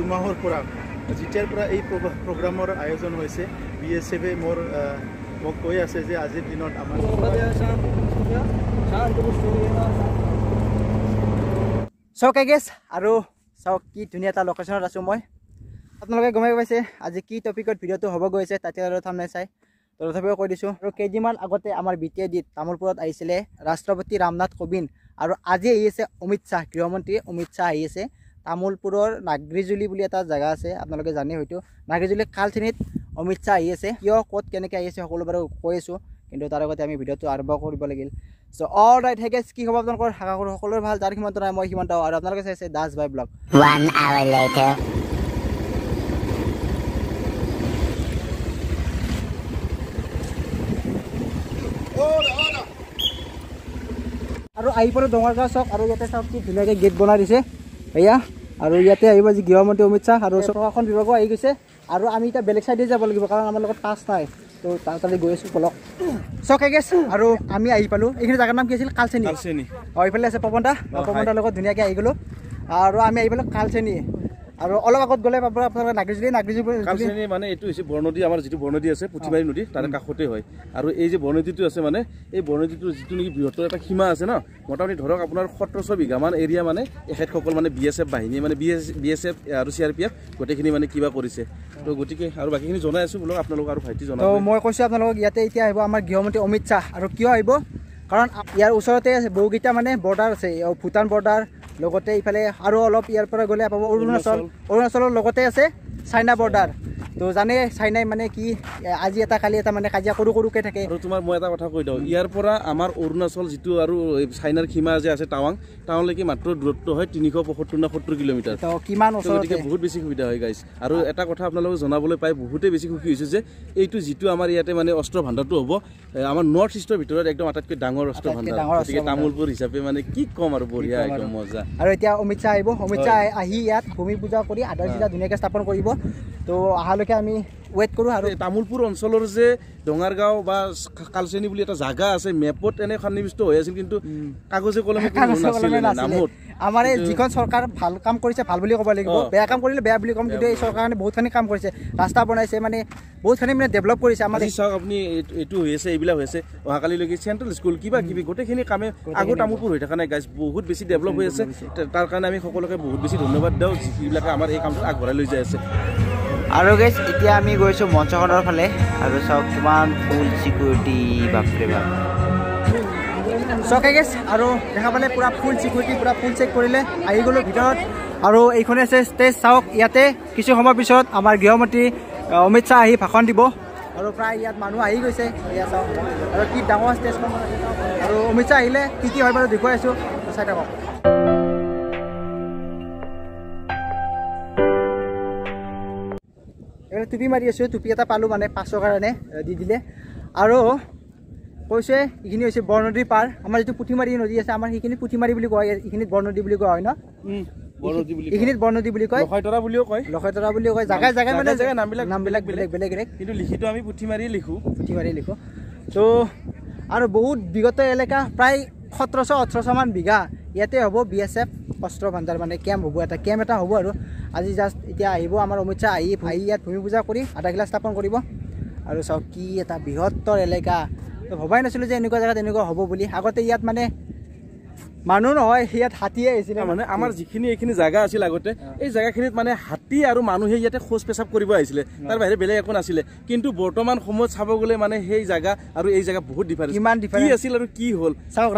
দুমাহৰ পৰা যেতিয়াৰ পৰা এই প্ৰগ্ৰামৰ আয়োজন হৈছে BSFে মোক কৈ আছে যে আজিৰ দিনত আমাৰ চাওক গেছ আৰু চাওক কি ধুনীয়া এটা লোকেশ্যনত আছোঁ মই আপোনালোকে গমে পাইছে আজি কি টপিকত ভিডিঅ'টো হ'ব গৈছে তাতে আৰু থামনে চাই তথাপিও কৈ দিছোঁ আৰু কেইদিনমান আগতে আমাৰ BTIDত তামোলপুৰত আহিছিলে ৰাষ্ট্ৰপতি ৰামনাথ কোবিন্দ আৰু আজি আহি আছে অমিত শ্বাহ গৃহমন্ত্ৰী অমিত শ্বাহ আহি আছে তামোলপুৰৰ নাগৰিজুলি বুলি এটা জেগা আছে আপোনালোকে জানে হয়তো নাগৰিজুলি কালচিনিত অমিত শ্বাহ আহি আছে কিয় ক'ত কেনেকৈ আহি আছে সকলো বাৰু কৈ আছোঁ কিন্তু তাৰ আগতে আমি ভিডিঅ'টো আৰম্ভ কৰিব লাগিল চ' অল ৰাইট হে গাইছ কি খবৰ আপোনালোকৰ আশা কৰোঁ সকলোৰে ভাল যাৰ সিমান্ত নাই মই সিমান্ত আৰু আপোনালোকে চাইছে দাস ভাই ব্লগ 1 hour later আৰু আহি পৰে ডঙৰগাঁও চাওক আৰু ইয়াতে চাওক কি ধুনীয়াকৈ গেট বনাই দিছে এয়া আৰু ইয়াতে আহিব আজি গৃহমন্ত্ৰী অমিত শ্বাহ আৰু প্ৰশাসন বিভাগো আহি গৈছে আৰু আমি এতিয়া বেলেগ চাইডে যাব লাগিব কাৰণ আমাৰ লগত পাছ নাই তো তাতে গৈ আছোঁ বলক চাওক গেছ আৰু আমি আহি পালোঁ এইখিনি জেগাৰ নাম কি আছিল কালচেনি এইফালে আছে পৱন দাৰ লগত ধুনীয়াকৈ আহি গ'লোঁ আৰু আমি আহি পালোঁ কালচেনি আৰু অলপ আগত গ'লে আপোনাৰ নাগৰিজুলি মানে এইটো হৈছে বৰনদী আমাৰ যিটো বৰনদী আছে পুথিমাৰী নদী তাৰে কাষতে হয় আৰু এই যে বৰনদীটো আছে মানে এই বৰনদীটোৰ যিটো নেকি বৃহত্তৰ এটা সীমা আছে ন মোটামুটি ধৰক আপোনাৰ 1700 বিঘামান এৰিয়া মানে এখেতসকল মানে BSF বাহিনী মানে BSF আৰু CRPF গোটেইখিনি মানে কিবা কৰিছে তো গতিকে আৰু বাকীখিনি জনাই আছোঁ বোলো আপোনালোক আৰু ভাইটি জনাব মই কৈছোঁ আপোনালোকক ইয়াতে এতিয়া আহিব আমাৰ গৃহমন্ত্ৰী অমিত শ্বাহ আৰু কিয় আহিব কাৰণ ইয়াৰ ওচৰতে বহুকেইটা মানে বৰ্ডাৰ আছে ভূটান বৰ্ডাৰ লগতে ইফালে আৰু অলপ ইয়াৰ পৰা গ'লে পাব অৰুণাচলৰ লগতে আছে চাইনা বৰ্ডাৰ তো জানে চাইনাই মানে কি আজি এটা কালি এটা মানে কাজিয়া সৰুকৈ থাকে আৰু তোমাৰ মই এটা কথা কৈ দিওঁ ইয়াৰ পৰা আমাৰ অৰুণাচল যিটো আৰু চাইনাৰ সীমা যে আছে টাৱাংলৈকে মাত্ৰ দূৰত্ব হয় 375 না 70 কিলোমিটাৰ তো কিমান ওচৰতে বহুত বেছি সুবিধা হয় গাইছ আৰু এটা কথা আপোনালোকে জনাবলৈ পাই বহুতে বেছি সুখী হৈছে যে এইটো যিটো আমাৰ ইয়াতে মানে অস্ত্ৰ ভাণ্ডাৰটো হ'ব আমাৰ নৰ্থ ইষ্টৰ ভিতৰত একদম আটাইতকৈ ডাঙৰ অস্ত্ৰ ভাণ্ডাৰ গতিকে তামোলপুৰ হিচাপে মানে কি ক'ম আৰু বঢ়িয়া একদম মজা আৰু এতিয়া অমিত শ্বাহ আহিব অমিত শ্বাহ আহি ইয়াত ভূমি পূজা কৰি আধাৰ জিলা ধুনীয়াকৈ স্থাপন কৰিব তো অহালৈকে আমি ৱেইট কৰোঁ আৰু তামোলপুৰ অঞ্চলৰ যে ডঙাৰগাঁও বা কালচেনি বুলি এটা জাগা আছে মেপত এনে সন্নিৱিষ্ট হৈ আছিল কিন্তু কাগজে কলমে নামত আমাৰ এই যিখন চৰকাৰ ভাল কাম কৰিছে ভাল বুলি ক'ব লাগিব বেয়া কাম কৰিলে বেয়া বুলি ক'ম কিন্তু এই চৰকাৰে বহুতখিনি কাম কৰিছে ৰাস্তা বনাইছে মানে বহুতখিনি মানে ডেভেলপ কৰিছে আমাৰ চাওক আপুনি এইটো হৈ আছে এইবিলাক হৈছে অহাকালিলৈকে চেণ্ট্ৰেল স্কুল কিবা কিবি গোটেইখিনি কামে আগৰ তামোলপুৰ হৈ থকা নাই গাইজ বহুত বেছি ডেভেলপ হৈ আছে তাৰ কাৰণে আমি সকলোকে বহুত বেছি ধন্যবাদ দিওঁ যিবিলাকে আমাৰ এই কামটো আগবঢ়াই লৈ যাই আছে আৰু গাইছ এতিয়া আমি গৈছোঁ মঞ্চখনৰ ফালে আৰু চাওক কিমান ফুল চিকিউৰিটি বাপৰে বাপ চকে গেছ আৰু দেখা পালে পুৰা ফুল চিকিউৰিটি পুৰা ফুল চেক কৰিলে আহি গ'লোঁ ভিতৰত আৰু এইখনে আছে ষ্টেজ চাওক ইয়াতে কিছু সময়ৰ পিছত আমাৰ গৃহমন্ত্ৰী অমিত শ্বাহ আহি ভাষণ দিব আৰু প্ৰায় ইয়াত মানুহ আহি গৈছে এয়া চাওক আৰু কি ডাঙৰ ষ্টেজখন আৰু অমিত শ্বাহ আহিলে কি হয় বাৰু দেখুৱাই আছোঁ চাই থাকক টুপি মাৰি আছোঁ টুপি এটা পালোঁ মানে 500 কাৰণে দি দিলে আৰু কৈছে এইখিনি হৈছে বৰনদীৰ পাৰ আমাৰ যিটো পুথিমাৰী নদী আছে আমাৰ সেইখিনি পুথিমাৰী বুলি কয় এইখিনিত বৰনদী বুলি কোৱা হয় ন এইখিনিত বৰনদী বুলি কয় লখৈতৰা বুলিও কয় জাগাই মানে নামবিলাক বেলেগ কিন্তু লিখিত আমি পুথিমাৰী লিখোঁ তো আৰু বহুত বিগত এলেকা প্ৰায় 1700-1800 মান বিঘা ইয়াতে হ'ব BSF অস্ত্ৰ ভাণ্ডাৰ মানে কেম্প হ'ব এটা কেম্প এটা হ'ব আৰু আজি জাষ্ট এতিয়া আহিব আমাৰ অমিত শ্বাহ আহি ইয়াত ভূমি পূজা কৰি আধাৰশিলা স্থাপন কৰিব আৰু চাওক কি এটা বৃহত্তৰ এলেকা তো ভবাই নাছিলোঁ যে এনেকুৱা জেগাত এনেকুৱা হ'ব বুলি আগতে ইয়াত মানে মানুহ নহয় ইয়াত হাতীয়ে আহিছিলে মানে আমাৰ যিখিনি এইখিনি জাগা আছিল আগতে এই জাগাখিনিত মানে হাতী আৰু মানুহে ইয়াতে খোজ পেচাব কৰিব আহিছিলে তাৰ বাহিৰে বেলেগ একো নাছিলে কিন্তু বৰ্তমান সময়ত চাব গ'লে মানে সেই জাগা আৰু এই জাগা বহুত ডিফাৰেঞ্চ কি আছিল আৰু কি হ'ল চাওক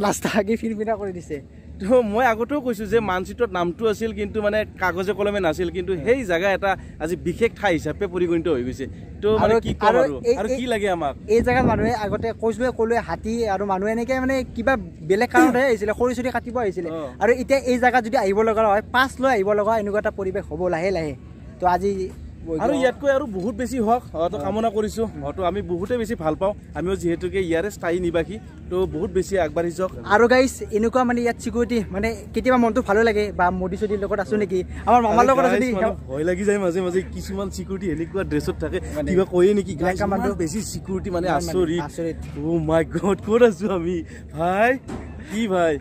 ৰাস্তা কি ফিৰফিৰা কৰি দিছে তো মই আগতেও কৈছোঁ যে মানচিত্ৰত নামটো আছিল কিন্তু মানে কাগজে কলমে নাছিল কিন্তু সেই জাগা এটা আজি বিশেষ ঠাই হিচাপে পৰিগণিত হৈ গৈছে তো মানে কি ক'ম আৰু কি লাগে আমাক এই জাগাত মানুহে আগতে ক'লোৱে হাতী আৰু মানুহে এনেকৈ মানে কিবা বেলেগ কাৰণতহে আহিছিলে খৰি চৰি কাটিব আহিছিলে আৰু এতিয়া এই জাগাত যদি আহিব লগা হয় পাছ লৈ আহিব লগা এনেকুৱা এটা পৰিৱেশ হ'ব লাহে তো আজি আৰু ইয়াতকৈ আৰু বহুত বেছি হওক হয়তো কামনা কৰিছোঁ হয়তো আমি বহুতে বেছি ভাল পাওঁ আমিও যিহেতুকে ইয়াৰে স্থায়ী নিবাসী তো বহুত বেছি আগবাঢ়ি যাওক আৰু গাইছ এনেকুৱা মানে ইয়াত চিকিউৰিটি মানে কেতিয়াবা মনটো ভালো লাগে বা মোদী চদিৰ লগত আছোঁ নেকি আমাৰ মামাৰ লগত যদি ভয় লাগি যায় মাজে মাজে কিছুমান চিকিউৰিটি এনেকুৱা ড্ৰেছত থাকে কিবা কয়ে নেকি বেছি চিকিউৰিটি মানে আচৰিত অ' মাই গড ক'ত আছোঁ আমি ভাই কি ভাই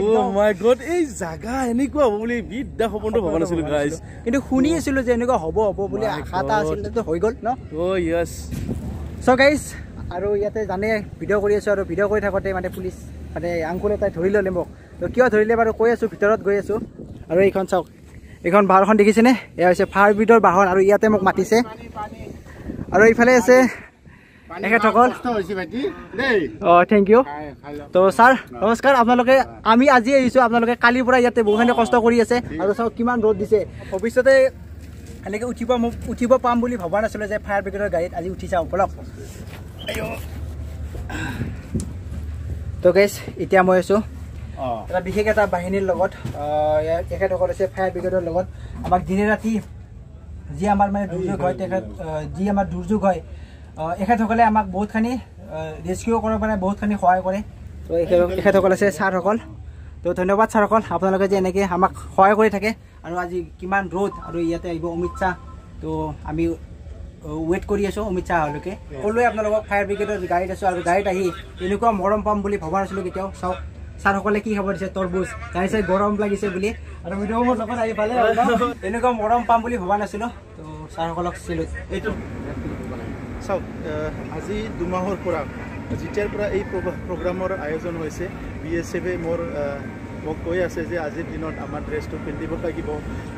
ও মাই গড এই জাগা এনেকুৱা হ'ব বুলি বিদ্যা সপোনটো ভবা নাছিলো গাইজ কিন্তু শুনি আছিলো যে এনেকুৱা হ'ব বুলি আশা এটা আছিল তো হৈ গ'ল ন ও ইয়েস সো গাইজ আৰু ইয়াতে জানে ভিডিঅ' কৰি আছো আৰু ভিডিঅ' কৰি থাকোঁতে মানে পুলিচ মানে আংকুল এটাই ধৰি ল'লে মোক তো কিয় ধৰিলে বাৰু কৈ আছোঁ ভিতৰত গৈ আছোঁ আৰু এইখন চাওক এইখন বাহনখন দেখিছেনে এয়া হৈছে ফায়াৰ ব্ৰিগেডৰ বাহন আৰু ইয়াতে মোক মাতিছে আৰু এইফালে আছে এখেতসকল অঁ থেংক ইউ তো ছাৰ নমস্কাৰ আপোনালোকে আমি আজি আহিছোঁ আপোনালোকে কালিৰ পৰা ইয়াতে বহুখিনি কষ্ট কৰি আছে আৰু চাওক কিমান ৰ'দ দিছে ভৱিষ্যতে এনেকৈ উঠিব পাম বুলি ভবা নাছিলোঁ যে ফায়াৰ ব্ৰিগেডৰ গাড়ীত আজি উঠি যাওঁ বলক তো গাইজ এতিয়া মই আছোঁ এটা বিশেষ এটা বাহিনীৰ লগত এখেতসকল আছে ফায়াৰ ব্ৰিগেডৰ লগত আমাক দিনে ৰাতি যি আমাৰ মানে দুৰ্যোগ হয় যি আমাৰ দুৰ্যোগ হয় এখেতসকলে আমাক বহুতখিনি ৰেস্কিউ কৰাৰ মানে বহুতখিনি সহায় কৰে তো এখেতসকল আছে ছাৰসকল তো ধন্যবাদ ছাৰসকল আপোনালোকে যে এনেকৈ আমাক সহায় কৰি থাকে আৰু আজি কিমান ৰ'দ আৰু ইয়াতে আহিব অমিত শ্বাহ তো আমি ৱেইট কৰি আছোঁ অমিত শ্বাহলৈকে সকলোৱে আপোনালোকক ফায়াৰ ব্ৰিগেডৰ গাড়ীত আছোঁ আৰু গাড়ীত আহি এনেকুৱা মৰম পাম বুলি ভবা নাছিলোঁ কেতিয়াও চাওক ছাৰসকলে কি খাব দিছে তৰবুজ জানিছে গৰম লাগিছে বুলি আৰু ভিডিঅ' মোৰ লগত আহি পালে এনেকুৱা মৰম পাম বুলি ভবা নাছিলোঁ তো ছাৰসকলক চিলোঁ এইটো চাওক আজি 2 মাহৰ পৰা যেতিয়াৰ পৰা এই প্ৰগ্ৰামৰ আয়োজন হৈছে BSFে মোক কৈ আছে যে আজিৰ দিনত আমাৰ ড্ৰেছটো পিন্ধিব লাগিব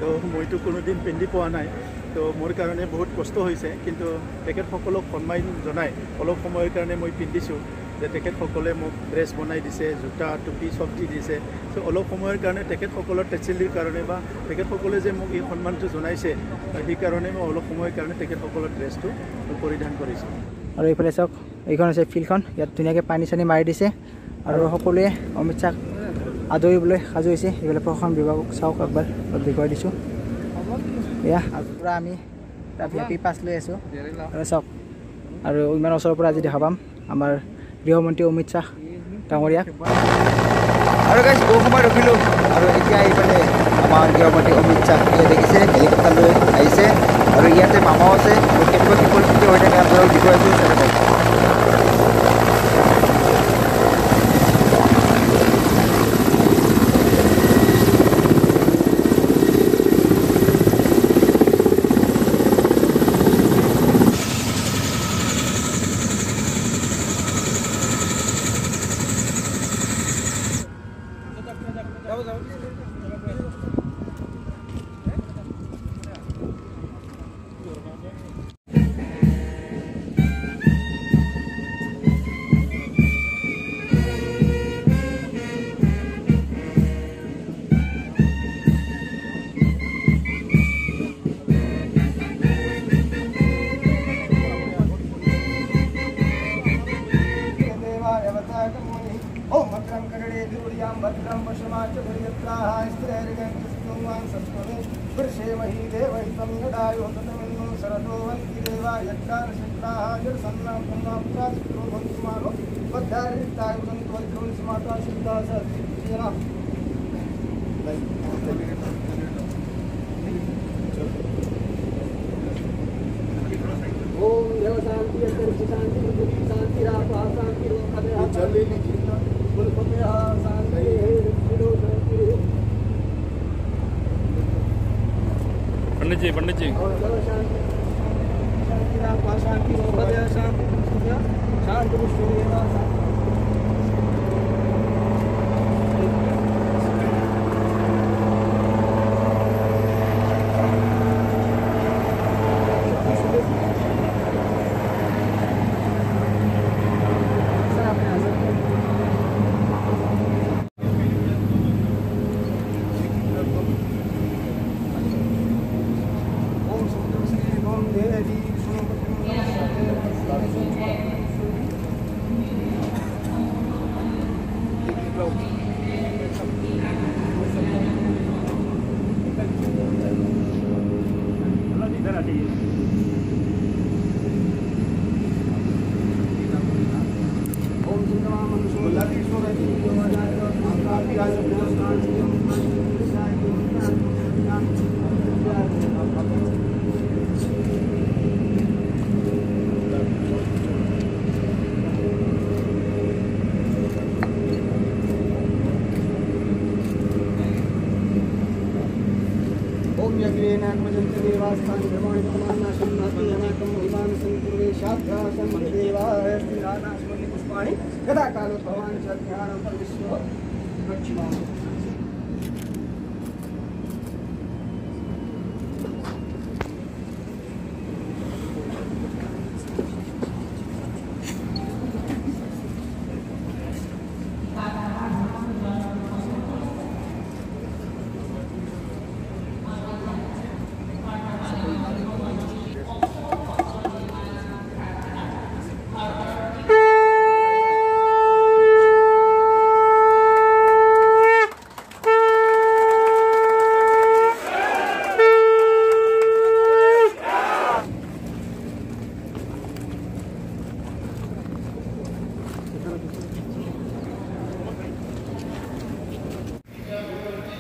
তো মইতো কোনোদিন পিন্ধি পোৱা নাই তো মোৰ কাৰণে বহুত কষ্ট হৈছে কিন্তু তেখেতসকলক সন্মান জনাই অলপ সময়ৰ কাৰণে মই পিন্ধিছোঁ যে তেখেতসকলে মোক ড্ৰেছ বনাই দিছে জোতা টুপি চব দি দিছে তো অলপ সময়ৰ কাৰণে তেখেতসকলৰ টেচিলিৰ কাৰণে বা তেখেতসকলে যে মোক এই সন্মানটো জনাইছে সেইকাৰণে মই অলপ সময়ৰ কাৰণে তেখেতসকলৰ ড্ৰেছটো পৰিধান কৰিছোঁ আৰু এইফালে চাওক এইখন হৈছে ফিল্ডখন ইয়াত ধুনীয়াকৈ পানী চানী মাৰি দিছে আৰু সকলোৱে অমিত শ্বাহ আদৰিবলৈ সাজু হৈছে এইফালে প্ৰশাসন বিভাগক চাওক একবাৰ দেখুৱাই দিছোঁ এয়া পূৰা আমি এটা VIP পাছ লৈ আছোঁ আৰু চাওক আৰু ইমান ওচৰৰ পৰা আজি দেখা পাম আমাৰ গৃহমন্ত্ৰী অমিত শ্বাহ ডাঙৰীয়াক আৰু গাইজ বহু সময় ৰখিলোঁ আৰু এতিয়া এইফালে আমাৰ গৃহমন্ত্ৰী অমিত শ্বাহ দেখিছে হেলিকপ্টাৰ লৈ আহিছে আৰু ইয়াতে মামাও আছে কেনেকুৱা কি পৰিস্থিতি হৈ থাকে আপোনালোক দেখুৱাইছোঁ पंडित जी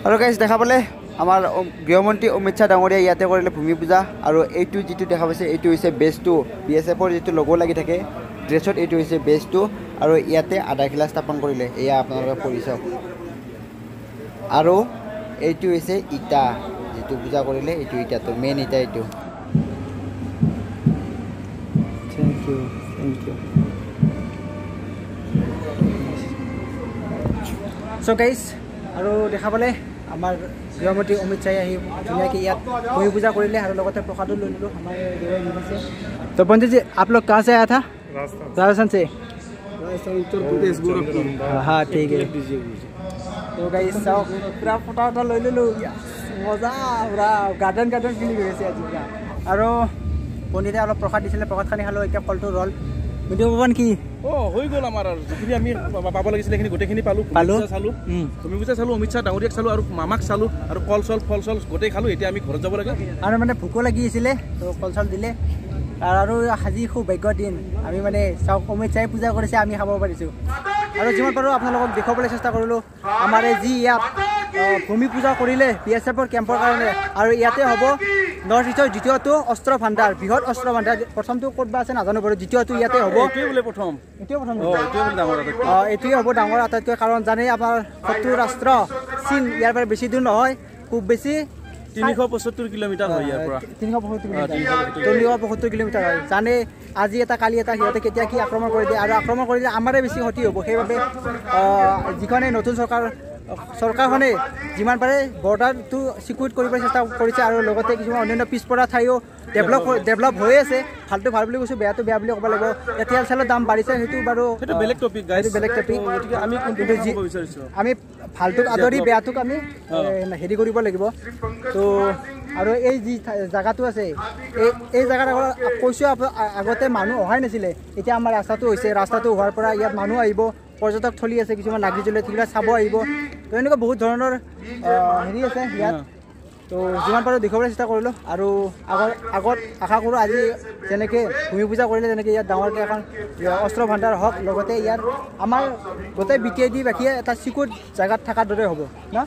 আৰু গাইজ দেখা পালে আমাৰ গৃহমন্ত্ৰী অমিত শ্বাহ ডাঙৰীয়া ইয়াতে কৰিলে ভূমি পূজা আৰু এইটো যিটো দেখা পাইছে এইটো হৈছে বেজটো BSFৰ যিটো লগো লাগি থাকে ড্ৰেছত এইটো হৈছে বেজটো আৰু ইয়াতে আধাৰশিলা স্থাপন কৰিলে এয়া আপোনালোকে পঢ়ি চাওক আৰু এইটো হৈছে ইটা যিটো পূজা কৰিলে এইটো ইটাটো মেইন ইটা এইটো থেংক ইউ চ' গাইজ আৰু দেখা পালে আমাৰ গৃহমন্ত্ৰী অমিত শ্বাহে আহি ধুনীয়াকৈ ইয়াত ভূমি পূজা কৰিলে আৰু লগতে প্ৰসাদো লৈ ল'লোঁ আমাৰ মিলিছে তো पंडित जी आप लोग कहाँ से आया था राजस्थान से उत्तर प्रदेश गोरखपुर हाँ ठीक है तो गाइस চাওক পুৰা ফটো এটা লৈ ল'লোঁ মজা পুৰা গাৰ্ডেন ফিল হৈ আছে আজি পুৰা আৰু পণ্ডিতে অলপ প্ৰসাদ দিছিলে প্ৰসাদ খানি খালোঁ এতিয়া ফলটো ৰ'ল ভিডিঅ' পাবান কি হৈ গ'ল আমাৰ আৰু যিখিনি আমি পাব লাগিছিলে সেইখিনি গোটেইখিনি পালোঁ চালোঁ ভূমি পূজা চালোঁ অমিত শ্বাহ ডাঙৰীয়াক চালোঁ আৰু মামাক চালোঁ আৰু ফল চল গোটেই খালোঁ এতিয়া আমি ঘৰত যাব লাগে আৰু মানে ভোকো লাগি আছিলে তো ফল চল দিলে আৰু আজি খুব ভাগ্যৰ দিন আমি মানে চাওক অমিত শ্বাহে পূজা কৰিছে আমি খাব পাৰিছোঁ আৰু যিমান পাৰোঁ আপোনালোকক দেখুৱাবলৈ চেষ্টা কৰিলোঁ আমাৰ এই যি ইয়াত ভূমি পূজা কৰিলে BSFৰ কেম্পৰ কাৰণে আৰু ইয়াতে হ'ব নৰ্থ ইষ্টৰ দ্বিতীয়টো অস্ত্ৰ ভাণ্ডাৰ বৃহৎ অস্ত্ৰ ভাণ্ডাৰ প্ৰথমটো ক'ত বা আছে নাজানো বাৰু দ্বিতীয়টো ইয়াতে হ'ব এইটোৱে হ'ব ডাঙৰ আটাইতকৈ কাৰণ জানেই আপোনাৰ শত্ৰু ৰাষ্ট্ৰ চীন ইয়াৰ পৰা বেছি দূৰ নহয় খুব বেছি 375 কিলোমিটাৰ হয় ইয়াৰ পৰা 375 কিলোমিটাৰ হয় জানে আজি এটা কালি এটা সিহঁতে কেতিয়া কি আক্ৰমণ কৰি দিয়ে আৰু আক্ৰমণ কৰিলে আমাৰে বেছি ক্ষতি হ'ব সেইবাবে যিখনে নতুন চৰকাৰখনে যিমান পাৰে বৰ্ডাৰটো সিকিউৰ কৰিবলৈ চেষ্টা কৰিছে আৰু লগতে কিছুমান অন্যান্য পিছপৰা ঠাইও ডেভেলপ হৈ আছে ভালটো ভাল বুলি কৈছোঁ বেয়াটো বেয়া বুলি ক'ব লাগিব তেল চেলৰ দাম বাঢ়িছে সেইটো বাৰু বেলেগ টপিক গতিকে আমি আমি ভালটোক আদৰি বেয়াটোক আমি হেৰি কৰিব লাগিব তো আৰু এই যি জেগাটো আছে এই জেগাত কৈছোঁ আগতে মানুহ অহাই নাছিলে এতিয়া আমাৰ ৰাস্তাটো হৈছে ৰাস্তাটো হোৱাৰ পৰা ইয়াত মানুহ আহিব পৰ্যটক থলী আছে কিছুমান লাগি জ্বলে সেইবিলাক চাব আহিব তো এনেকুৱা বহুত ধৰণৰ হেৰি আছে ইয়াত তো যিমান পাৰোঁ দেখুৱাবলৈ চেষ্টা কৰিলোঁ আৰু আগত আশা কৰোঁ আজি যেনেকৈ ভূমি পূজা কৰিলে যেনেকৈ ইয়াত ডাঙৰকৈ এখন অস্ত্ৰ ভাণ্ডাৰ হওক লগতে ইয়াত আমাৰ গোটেই BTID বাকীয়ে এটা চিকিউৰ জেগাত থকাৰ দৰে হ'ব না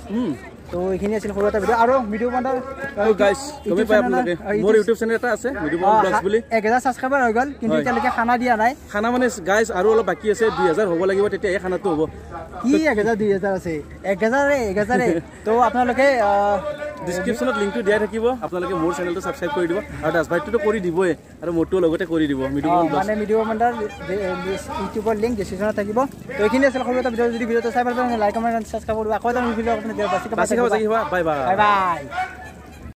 তো এইখিনি আছিল সৰু এটা ভিডিঅ' আৰু ভিডিঅ' ভাণ্ডাৰ মোৰ ইউটিউব চেনেল এটা আছে 1000 ছাবস্ক্ৰাইবাৰ হৈ গ'ল কিন্তু এতিয়ালৈকে খানা দিয়া নাই খানা মানে গাইজ আৰু অলপ বাকী আছে 2000 হ'ব লাগিব তেতিয়াহে খানাটো হ'ব কি 1000 2000 আছে 1000 তো আপোনালোকে ডিসক্ৰিপশ্যনত লিংকটো দিয়া থাকিব আপোনালোকে মোৰ চেনেলটো সাবস্ক্ৰাইব কৰি দিব আৰু দাসভাইটোটো কৰি দিবই আৰু মোৰটো লগতে কৰি দিব মানে ভিডিঅ' ভাণ্ডাৰ ইউটিউবৰ লিংক ডিসক্ৰিপশ্যনত থাকিব তো এইখিনি আছিল সৰু এটা ভিডিঅ' যদি ভিডিঅ'টো চাই ভাল পায় লাইক কমেণ্ট ছাবস্ক্ৰাইব কৰিব আকৌ এটা ভিডিঅ' আপুনি বাছি বাই বাই